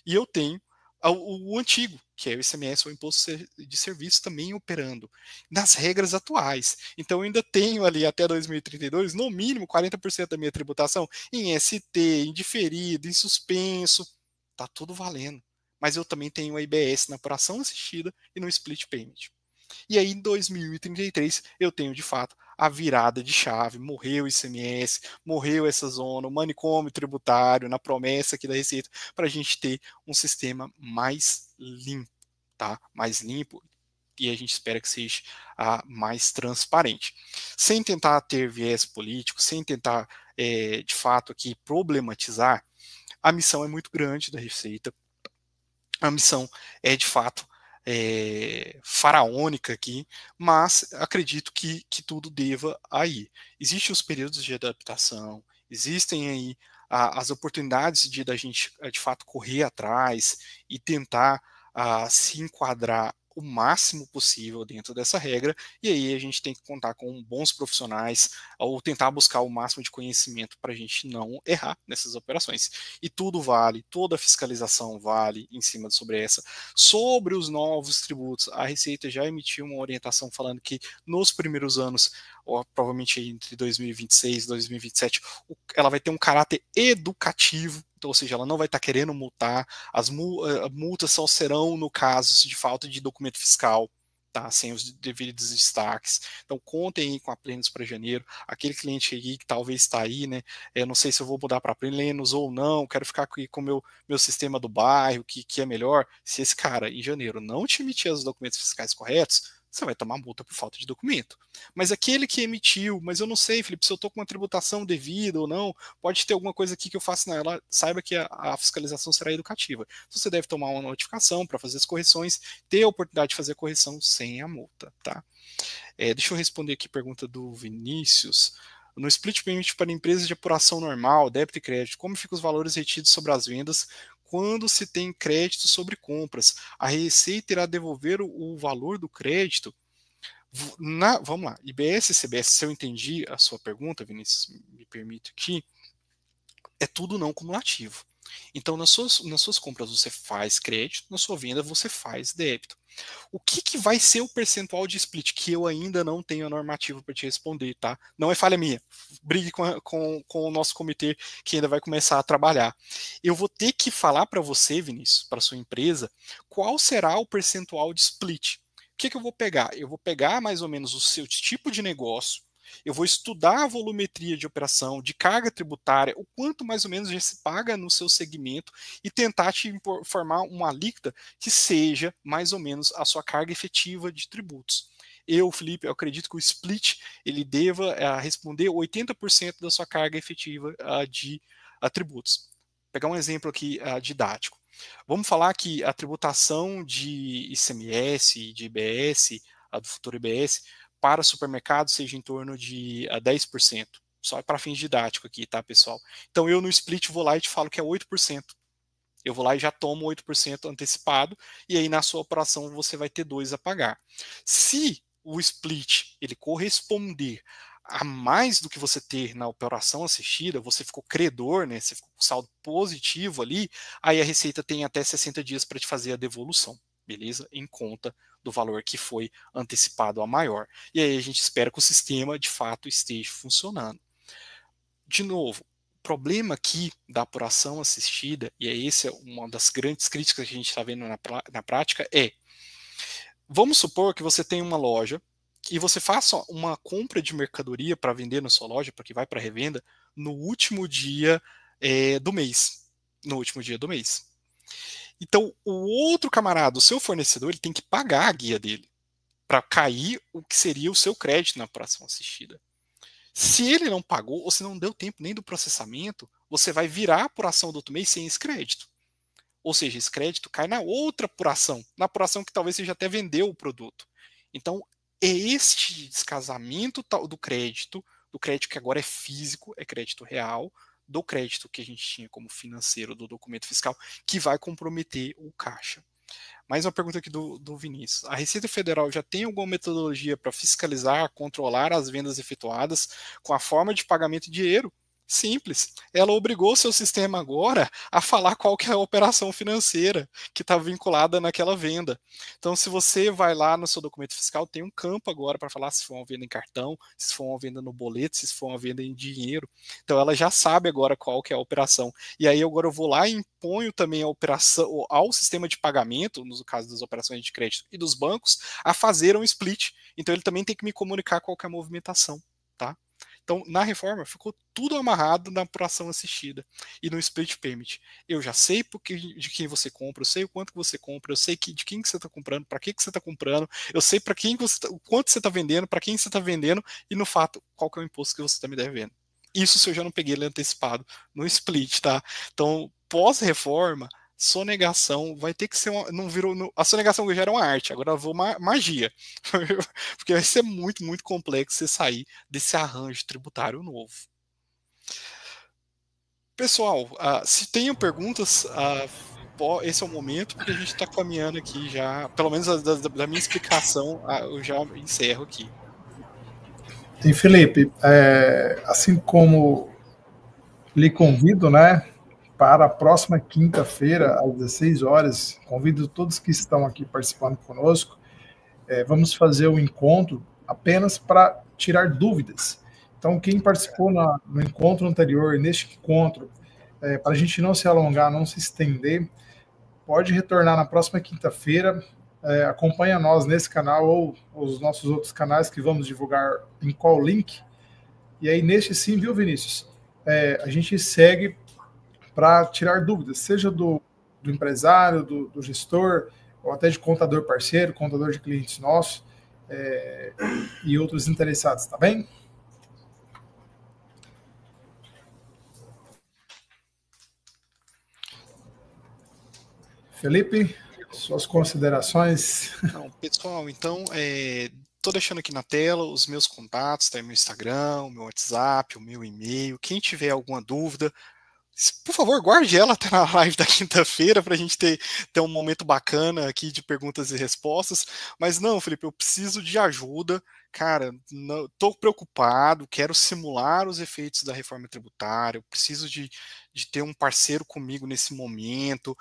e eu tenho o antigo, que é o ICMS, o Imposto de Serviço, também operando, nas regras atuais. Então, eu ainda tenho ali até 2032, no mínimo, 40% da minha tributação em ST, em diferido, em suspenso, está tudo valendo. Mas eu também tenho a IBS na apuração assistida e no split payment. E aí, em 2033, eu tenho, de fato, a virada de chave. Morreu o ICMS, morreu essa zona, o manicômio tributário, na promessa aqui da Receita, para a gente ter um sistema mais limpo, tá? Mais limpo, e a gente espera que seja mais transparente. Sem tentar ter viés político, sem tentar, de fato, aqui problematizar, a missão é muito grande da Receita. A missão é, de fato, faraônica aqui, mas acredito que tudo deva ir. Existem os períodos de adaptação, existem aí as oportunidades da gente, de fato, correr atrás e tentar se enquadrar o máximo possível dentro dessa regra, e aí a gente tem que contar com bons profissionais ou tentar buscar o máximo de conhecimento para a gente não errar nessas operações. E tudo vale, toda a fiscalização vale em cima sobre essa. Sobre os novos tributos, a Receita já emitiu uma orientação falando que nos primeiros anos, ou provavelmente entre 2026 e 2027, ela vai ter um caráter educativo. Então, ou seja, ela não vai estar querendo multar, as multas só serão no caso de falta de documento fiscal, tá? Sem os devidos destaques. Então, contem aí com a Plenos para janeiro. Aquele cliente aí que talvez está aí, né? Eu não sei se eu vou mudar para Plenos ou não, quero ficar aqui com o meu sistema do bairro, que é melhor. Se esse cara, em janeiro, não te emitir os documentos fiscais corretos, você vai tomar multa por falta de documento. Mas aquele que emitiu, mas eu não sei, Felipe, se eu estou com uma tributação devida ou não, pode ter alguma coisa aqui que eu faça nela, saiba que a fiscalização será educativa. Você deve tomar uma notificação para fazer as correções, ter a oportunidade de fazer a correção sem a multa, tá? Deixa eu responder aqui a pergunta do Vinícius. No split payment para empresas de apuração normal, débito e crédito, como ficam os valores retidos sobre as vendas quando se tem crédito sobre compras? A Receita irá devolver o valor do crédito? Vamos lá, IBS e CBS, se eu entendi a sua pergunta, Vinícius, me permite aqui, é tudo não cumulativo. Então, nas suas compras você faz crédito, na sua venda você faz débito. O que vai ser o percentual de split? Que eu ainda não tenho a normativa para te responder, tá? Não é falha minha. Brigue com o nosso comitê que ainda vai começar a trabalhar. Eu vou ter que falar para você, Vinícius, para sua empresa, qual será o percentual de split. O que eu vou pegar? Eu vou pegar mais ou menos o seu tipo de negócio, eu vou estudar a volumetria de operação, de carga tributária, o quanto mais ou menos já se paga no seu segmento e tentar te informar uma alíquota que seja mais ou menos a sua carga efetiva de tributos. Felipe, eu acredito que o split ele deva responder 80% da sua carga efetiva de tributos. Vou pegar um exemplo aqui didático. Vamos falar que a tributação de ICMS e de IBS, do futuro IBS, para supermercado seja em torno de 10%. Só para fins didáticos aqui, tá, pessoal? Então, eu no split vou lá e te falo que é 8%. Eu vou lá e já tomo 8% antecipado, e aí na sua operação você vai ter 2 a pagar. Se o split ele corresponder a mais do que você ter na operação assistida, você ficou credor, né? Você ficou com saldo positivo ali, aí a Receita tem até 60 dias para te fazer a devolução. beleza? Em conta do valor que foi antecipado a maior. E aí a gente espera que o sistema, de fato, esteja funcionando. De novo, o problema aqui da apuração assistida, e essa é uma das grandes críticas que a gente está vendo na prática, vamos supor que você tem uma loja e você faça uma compra de mercadoria para vender na sua loja, para que vai para revenda, no último dia do mês. No último dia do mês. Então, o outro camarada, o seu fornecedor, ele tem que pagar a guia dele para cair o que seria o seu crédito na apuração assistida. Se ele não pagou, ou se não deu tempo nem do processamento, você vai virar a apuração do outro mês sem esse crédito. Ou seja, esse crédito cai na outra apuração, na apuração que talvez você já até vendeu o produto. Então, é este descasamento do crédito que agora é físico, é crédito real, do crédito que a gente tinha como financeiro do documento fiscal, que vai comprometer o caixa. Mais uma pergunta aqui do Vinícius. A Receita Federal já tem alguma metodologia para fiscalizar, controlar as vendas efetuadas com a forma de pagamento em dinheiro? Simples. Ela obrigou o seu sistema agora a falar qual que é a operação financeira que está vinculada naquela venda. Então, se você vai lá no seu documento fiscal, tem um campo agora para falar se for uma venda em cartão, se for uma venda no boleto, se for uma venda em dinheiro. Então, ela já sabe agora qual que é a operação. E aí, agora eu vou lá e imponho também a operação ao sistema de pagamento, no caso das operações de crédito e dos bancos, a fazer um split. Então, ele também tem que me comunicar qual que é a movimentação, tá? Então, na reforma, ficou tudo amarrado na apuração assistida e no split payment. Eu já sei de quem você compra, eu sei o quanto que você compra, eu sei de quem que você está comprando, para que você está comprando, eu sei para quem o quanto você está vendendo, para quem você está vendendo e, no fato, qual que é o imposto que você está me devendo. Isso se eu já não peguei ele antecipado no split, tá? Então, pós-reforma, sonegação vai ter que ser a sonegação já era uma arte, agora eu vou magia. Porque vai ser muito, muito complexo você sair desse arranjo tributário novo. Pessoal, se tenham perguntas, esse é o momento, porque a gente está caminhando aqui já, pelo menos da minha explicação, eu já encerro aqui. E Felipe, assim como lhe convido, né, para a próxima quinta-feira, às 16 horas, convido todos que estão aqui participando conosco, vamos fazer um encontro apenas para tirar dúvidas. Então, quem participou no encontro anterior, neste encontro, para a gente não se alongar, não se estender, pode retornar na próxima quinta-feira, acompanha nós nesse canal ou os nossos outros canais que vamos divulgar em qual link. E aí, neste sim, viu, Vinícius? A gente segue para tirar dúvidas, seja do empresário, do gestor, ou até de contador parceiro, contador de clientes nossos, e outros interessados, tá bem? Felipe, suas considerações? Não, pessoal, então, estou deixando aqui na tela os meus contatos, tá? Meu Instagram, o meu WhatsApp, o meu e-mail. Quem tiver alguma dúvida, por favor, guarde ela até na live da quinta-feira para a gente ter um momento bacana aqui de perguntas e respostas. Mas não, Felipe, eu preciso de ajuda. Cara, estou preocupado, quero simular os efeitos da reforma tributária, eu preciso de ter um parceiro comigo nesse momento.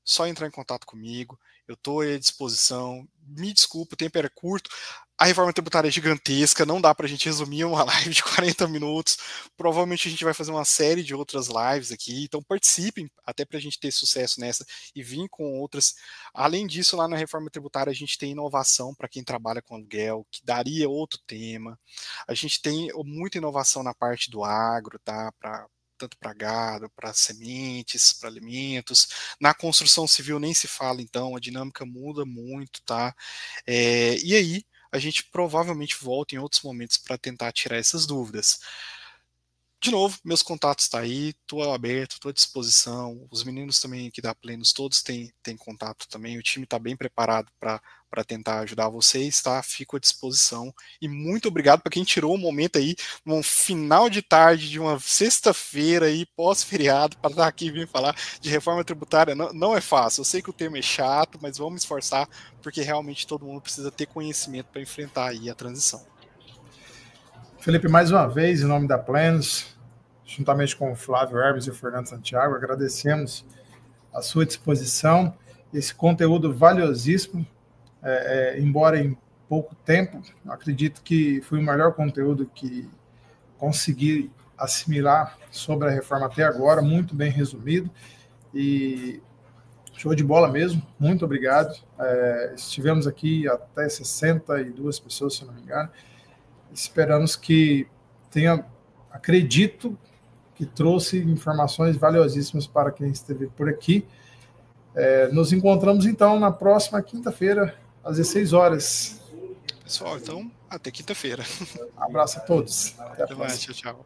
Só entrar em contato comigo, eu estou à disposição. Me desculpa, o tempo era curto. A reforma tributária é gigantesca, não dá para a gente resumir uma live de 40 minutos. Provavelmente a gente vai fazer uma série de outras lives aqui, então participem, até para a gente ter sucesso nessa e vir com outras. Além disso, lá na reforma tributária a gente tem inovação para quem trabalha com aluguel, que daria outro tema. A gente tem muita inovação na parte do agro, tá? Tanto para gado, para sementes, para alimentos. Na construção civil nem se fala, então, a dinâmica muda muito, tá? E aí, a gente provavelmente volta em outros momentos para tentar tirar essas dúvidas. De novo, meus contatos estão aí, estou aberto, estou à disposição. Os meninos também aqui da Plenos, todos têm contato também. O time está bem preparado para tentar ajudar vocês, tá? Fico à disposição. E muito obrigado para quem tirou um momento aí, num final de tarde de uma sexta-feira aí, pós-feriado, para estar aqui e vir falar de reforma tributária. Não é fácil, eu sei que o tema é chato, mas vamos esforçar, porque realmente todo mundo precisa ter conhecimento para enfrentar aí a transição. Felipe, mais uma vez, em nome da Plenos, juntamente com o Flávio Hermes e o Fernando Santiago, agradecemos a sua disposição esse conteúdo valiosíssimo, embora em pouco tempo. Acredito que foi o melhor conteúdo que consegui assimilar sobre a reforma até agora, muito bem resumido, e show de bola mesmo, muito obrigado. Estivemos aqui até 62 pessoas, se não me engano. Esperamos que tenha, acredito que trouxe informações valiosíssimas para quem esteve por aqui. Nos encontramos então na próxima quinta-feira, às 16 horas. Pessoal, então, até quinta-feira. Abraço a todos. Até a Até mais, próxima. tchau, tchau.